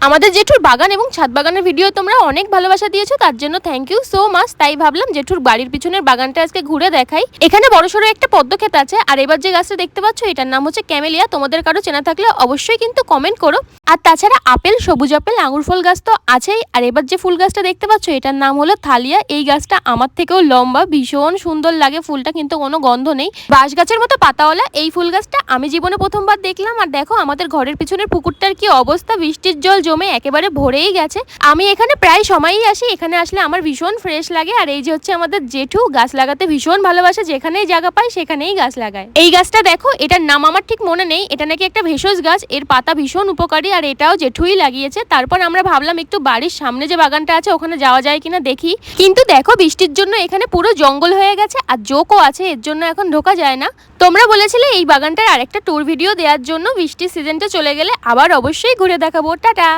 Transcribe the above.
আমাদের জেঠুর বাগান এবং ছাদ বাগানের ভিডিও তোমরা অনেক ভালোবাসা দিয়েছো, তার জন্য থ্যাংক ইউ সো মাচ। তাই ভাবলাম জেঠুর বাড়ির পিছনের বাগানটা আজকে ঘুরে দেখাই। এখানে বড়সড় একটা পদ্মক্ষেত আছে, আর এবার যে গাছটা দেখতে পাচ্ছ এটার নাম হচ্ছে ক্যামেলিয়া। তোমাদের কারো চেনা থাকলে অবশ্যই কিন্তু কমেন্ট করো। আর তাছাড়া আপেল, সবুজ আপেল, আঙুর ফল গাছ তো আছেই। আর এবার যে ফুল গাছটা দেখতে পাচ্ছ এটার নাম হলো থালিয়া। এই গাছটা আমার থেকেও লম্বা, ভীষণ সুন্দর লাগে ফুলটা, কিন্তু কোনো গন্ধ নেই। বাঁশ গাছের মতো পাতাওয়ালা এই ফুল গাছটা আমি জীবনে প্রথমবার দেখলাম। আর দেখো আমাদের ঘরের পিছনের পুকুরটার কি অবস্থা, বৃষ্টির জল জমে একেবারে ভরেই গেছে। আমি এখানে প্রায় সময়ই আসি, এখানে আসলে আমার ভীষণ ফ্রেশ লাগে। আর এই যে হচ্ছে আমাদের জেঠু, গাছ লাগাতে ভীষণ ভালোবাসে, যেখানেই জায়গা পায় সেখানেই গাছ লাগায়। এই গাছটা দেখো, এটার নাম আমার ঠিক মনে নেই, এটা নাকি একটা ভেষজ গাছ, এর পাতা ভীষণ উপকারী, আর এটাও জেঠুই লাগিয়েছে। তারপর আমরা ভাবলাম একটু বাড়ির সামনে যে বাগানটা আছে ওখানে যাওয়া যায় কিনা দেখি, কিন্তু দেখো বৃষ্টির জন্য এখানে পুরো জঙ্গল হয়ে গেছে, আর জোকও আছে, এর জন্য এখন ঢোকা যায় না। তোমরা বলেছিলে এই বাগানটার আরেকটা ট্যুর ভিডিও দেওয়ার জন্য, বৃষ্টির সিজনটা চলে গেলে আবার অবশ্যই ঘুরে দেখাবো। টাটা।